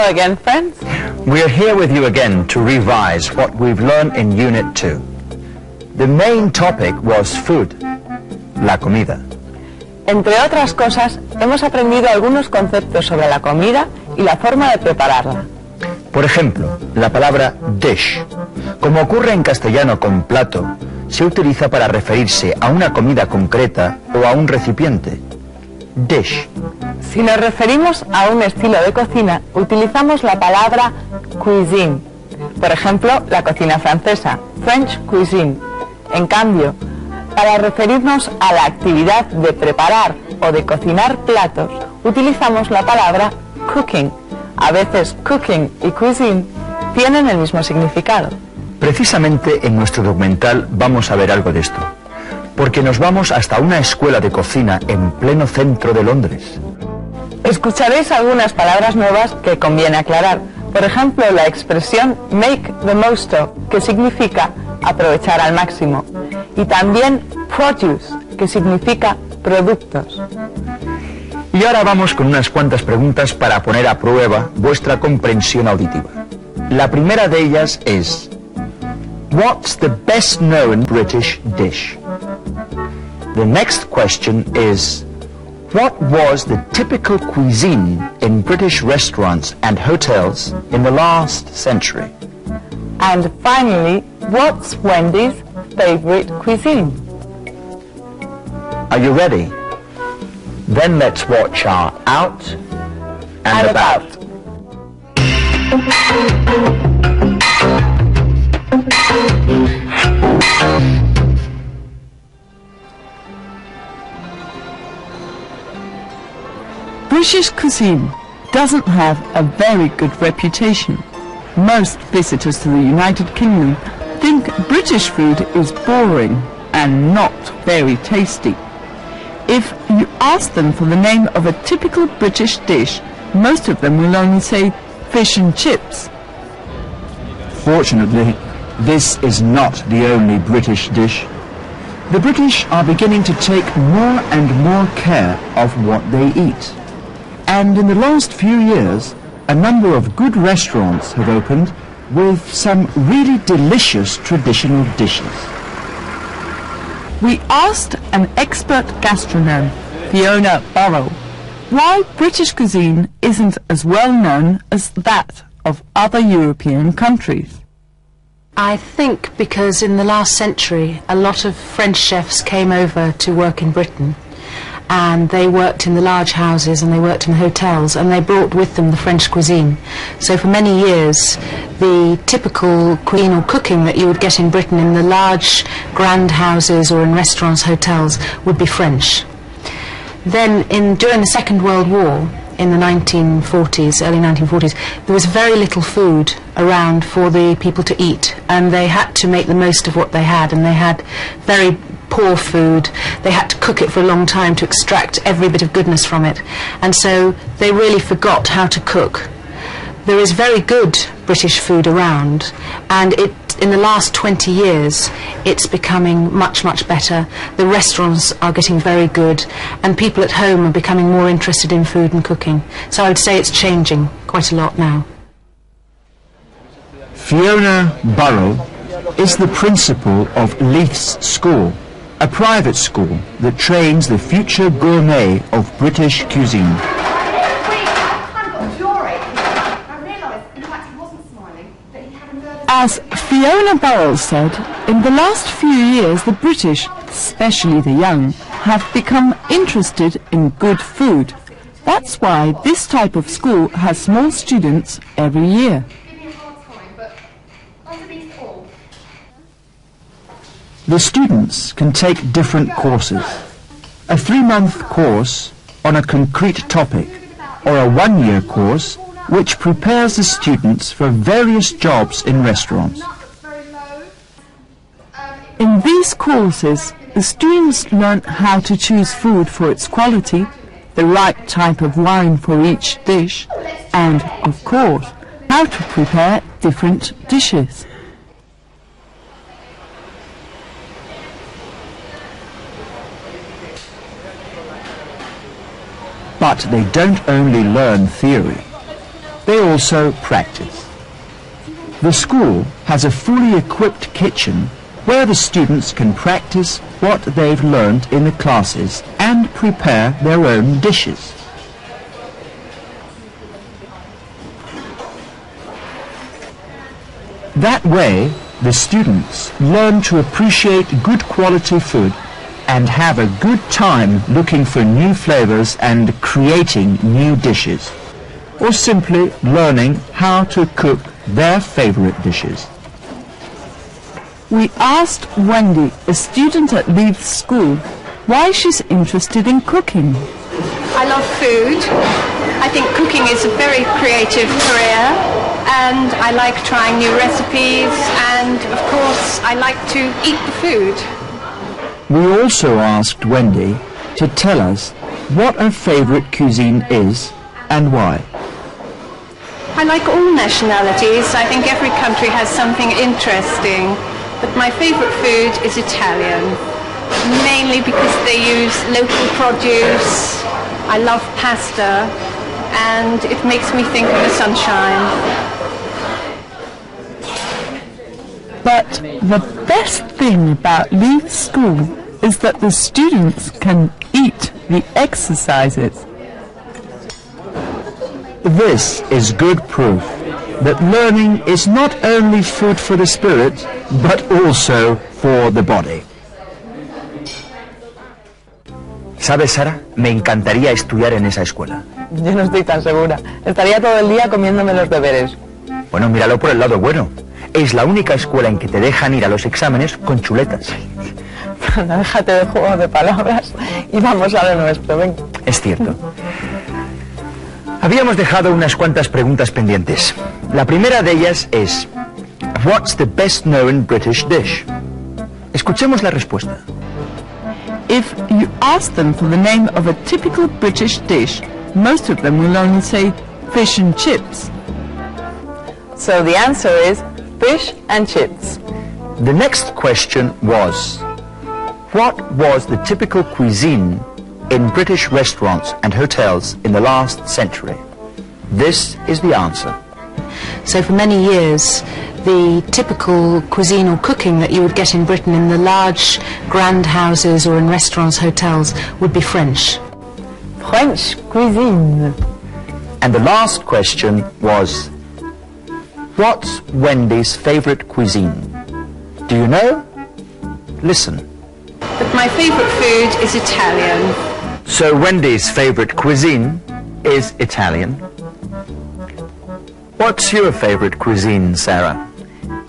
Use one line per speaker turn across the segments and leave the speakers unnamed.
again, friends.
We're here with you again to revise what we've learned in Unit 2. The main topic was food, la comida.
Entre otras cosas, hemos aprendido algunos conceptos sobre la comida y la forma de prepararla.
Por ejemplo, la palabra dish. Como ocurre en castellano con plato, se utiliza para referirse a una comida concreta o a un recipiente. Dish.
Si nos referimos a un estilo de cocina, utilizamos la palabra cuisine. Por ejemplo, la cocina francesa, French cuisine. En cambio, para referirnos a la actividad de preparar o de cocinar platos, utilizamos la palabra cooking. A veces cooking y cuisine tienen el mismo significado.
Precisamente en nuestro documental vamos a ver algo de esto, porque nos vamos hasta una escuela de cocina en pleno centro de Londres.
Escucharéis algunas palabras nuevas que conviene aclarar. Por ejemplo, la expresión make the most of, que significa aprovechar al máximo, y también produce, que significa productos.
Y ahora vamos con unas cuantas preguntas para poner a prueba vuestra comprensión auditiva. La primera de ellas es: what's the best known British dish? The next question is: what was the typical cuisine in British restaurants and hotels in the last century?
And finally, what's Wendy's favorite cuisine?
Are you ready? Then let's watch our Out and About.
British cuisine doesn't have a very good reputation. Most visitors to the United Kingdom think British food is boring and not very tasty. If you ask them for the name of a typical British dish, most of them will only say fish and chips.
Fortunately, this is not the only British dish. The British are beginning to take more and more care of what they eat. And in the last few years, a number of good restaurants have opened with some really delicious traditional dishes.
We asked an expert gastronome, Fiona Burrell, why British cuisine isn't as well known as that of other European countries.
I think because in the last century a lot of French chefs came over to work in Britain, and they worked in the large houses and they worked in the hotels, and they brought with them the French cuisine. So for many years the typical cuisine or cooking that you would get in Britain in the large grand houses or in restaurants, hotels, would be French. Then during the Second World War, in the 1940s, early 1940s, there was very little food around for the people to eat, and they had to make the most of what they had, and they had very poor food. They had to cook it for a long time to extract every bit of goodness from it, and so they really forgot how to cook. There is very good British food around, and in the last 20 years it's becoming much, much better. The restaurants are getting very good, and people at home are becoming more interested in food and cooking. So I would say it's changing quite a lot now.
Fiona Burrell is the principal of Leith's School, a private school that trains the future gourmet of British cuisine.
As Fiona Burrell said, in the last few years the British, especially the young, have become interested in good food. That's why this type of school has small students every year.
The students can take different courses. A 3-month course on a concrete topic, or a 1-year course which prepares the students for various jobs in restaurants.
In these courses, the students learn how to choose food for its quality, the right type of wine for each dish, and, of course, how to prepare different dishes.
But they don't only learn theory. they also practice. The school has a fully equipped kitchen where the students can practice what they've learned in the classes and prepare their own dishes. That way, the students learn to appreciate good quality food and have a good time looking for new flavors and creating new dishes, or simply learning how to cook their favorite dishes.
We asked Wendy, a student at Leith School, why she's interested in cooking.
I love food. I think cooking is a very creative career, and I like trying new recipes, and of course I like to eat the food.
We also asked Wendy to tell us what her favorite cuisine is and why.
I like all nationalities. I think every country has something interesting. But my favorite food is Italian, mainly because they use local produce. I love pasta, and it makes me think of the sunshine.
But the best thing about Leith School is that the students can eat the exercises.
This is good proof that learning is not only food for the spirit, but also for the body. ¿Sabes, Sara? Me encantaría estudiar en esa escuela.
Yo no estoy tan segura. Estaría todo el día comiéndome los deberes.
Bueno, míralo por el lado bueno. Es la única escuela en que te dejan ir a los exámenes con chuletas.
Anda, déjate de juegos de palabras y vamos a lo nuestro, ven.
Es cierto. Habíamos dejado unas cuantas preguntas pendientes. La primera de ellas es, what's the best known British dish? Escuchemos la respuesta.
If you ask them for the name of a typical British dish, most of them will only say fish and chips.
So the answer is fish and chips.
The next question was, what was the typical cuisine in British restaurants and hotels in the last century? This is the answer.
So for many years, the typical cuisine or cooking that you would get in Britain in the large grand houses or in restaurants, hotels, would be French.
French cuisine.
And the last question was, what's Wendy's favorite cuisine? Do you know? Listen.
But my favorite food is Italian.
So Wendy's favorite cuisine is Italian. What's your favorite cuisine, Sarah?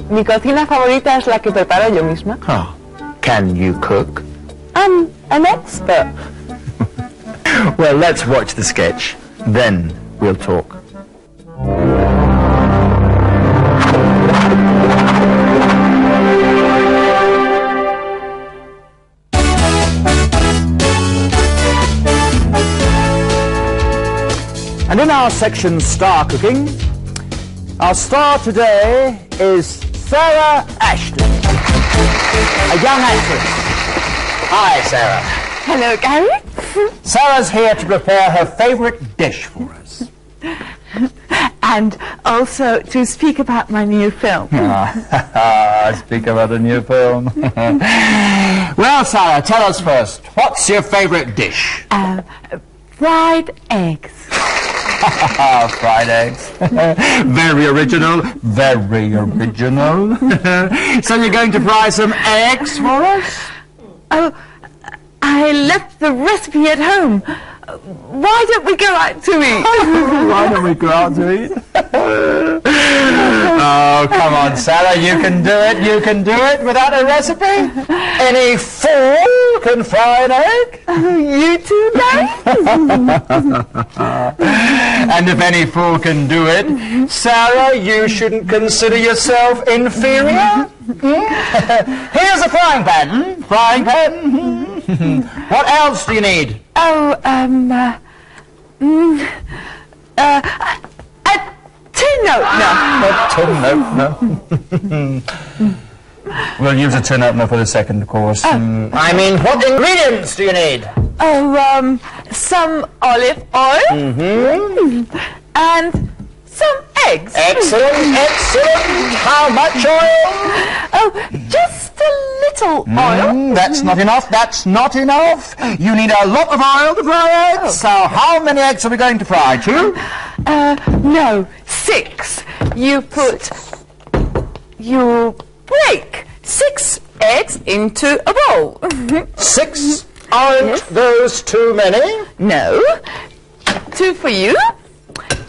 Mi cocina favorita es la que preparo yo misma.
Oh, can you cook?
I'm an expert.
Well, let's watch the sketch. Then we'll talk. And in our section Star Cooking, our star today is Sarah Ashton, a young actress. Hi, Sarah.
Hello, Gary.
Sarah's here to prepare her favourite dish for us.
And also to speak about my new film.
Speak about a new film. Well, Sarah, tell us first, what's your favourite dish?
Fried eggs.
Fried eggs. Very original, very original. So you're going to fry some eggs for us?
Oh, I left the recipe at home. Why don't we go out to eat?
Why don't we go out to eat? Oh, come on, Sarah, you can do it. You can do it without a recipe. Any fool can fry an egg.
You too, Dad?
And if any fool can do it, Sarah, you shouldn't consider yourself inferior. Here's a frying pan. Frying pan. What else do you need?
Oh, a tin opener.
A tin opener. We'll use a tin opener for the second course. I mean, what ingredients do you need?
Oh, some olive oil. And
some eggs.
Excellent, excellent. How much oil?
Oh, just a little oil.
That's not enough, that's not enough. You need a lot of oil to fry eggs. So how many eggs are we going to fry? 2?
No, 6. You break 6 eggs into a bowl.
6? Aren't those too many?
No. 2 for you,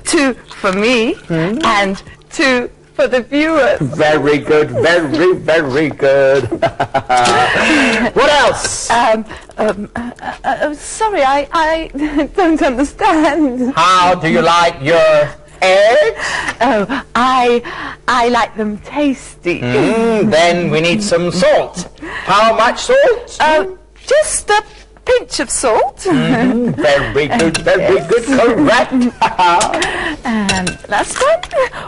2 for me, and 2 for the viewers.
Very good, very, very good. What else?
Sorry, I don't understand.
How do you like your eggs?
Oh, I like them tasty.
Then we need some salt. How much salt?
Just a pinch of salt.
Very good, correct.
And last one.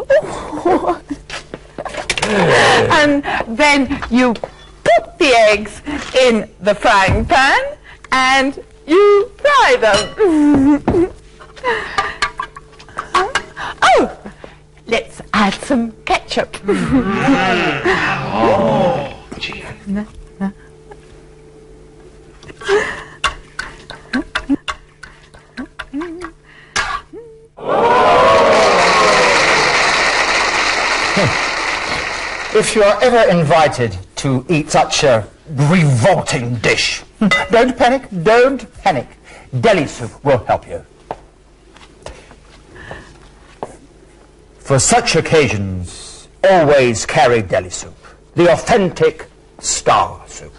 Oh. And then you put the eggs in the frying pan and you fry them. Oh, let's add some ketchup.
Oh, gee. If you are ever invited to eat such a revolting dish, don't panic, don't panic. Deli soup will help you. For such occasions, always carry deli soup, the authentic star soup.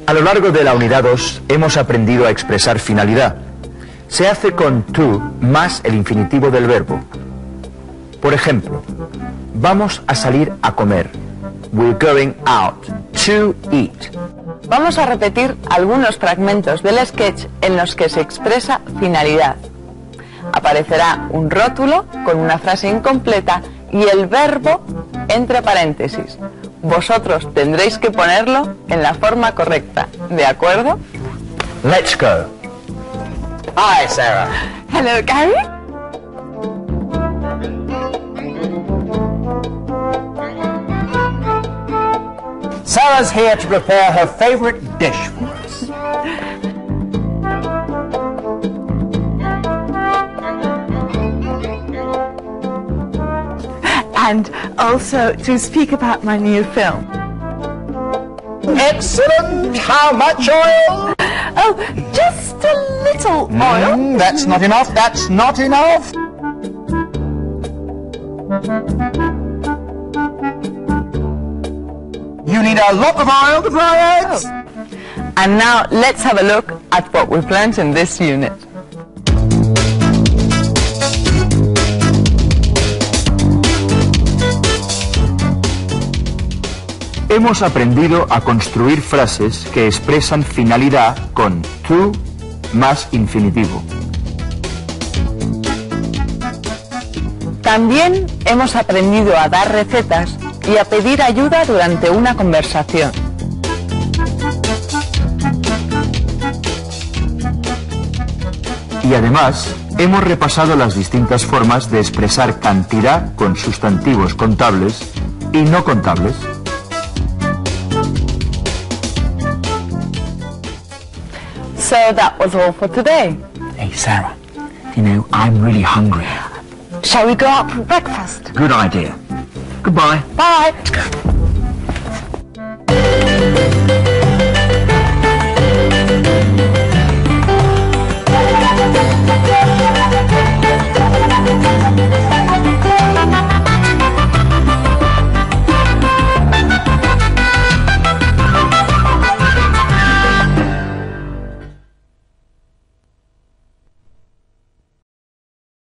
A lo largo de la unidad 2 hemos aprendido a expresar finalidad. Se hace con to más el infinitivo del verbo. Por ejemplo, vamos a salir a comer. We're going out to eat.
Vamos a repetir algunos fragmentos del sketch en los que se expresa finalidad. Aparecerá un rótulo con una frase incompleta y el verbo entre paréntesis. Vosotros tendréis que ponerlo en la forma correcta, ¿de acuerdo?
Let's go. Hi, Sarah.
Hello, Gary.
Sarah's here to prepare her favorite dish for us.
And also to speak about my new film.
Excellent! How much oil?
Oh, just a little oil.
That's not enough, that's not enough. You need a lot of oil to fry eggs.
And now let's have a look at what we've learned in this unit.
Hemos aprendido a construir frases que expresan finalidad con to más infinitivo.
También hemos aprendido a dar recetas y a pedir ayuda durante una conversación.
Y además, hemos repasado las distintas formas de expresar cantidad con sustantivos contables y no contables.
So that was all for today.
Hey, Sarah, you know, I'm really hungry.
Shall we go out for breakfast?
Good idea. Goodbye.
Bye.
Let's go.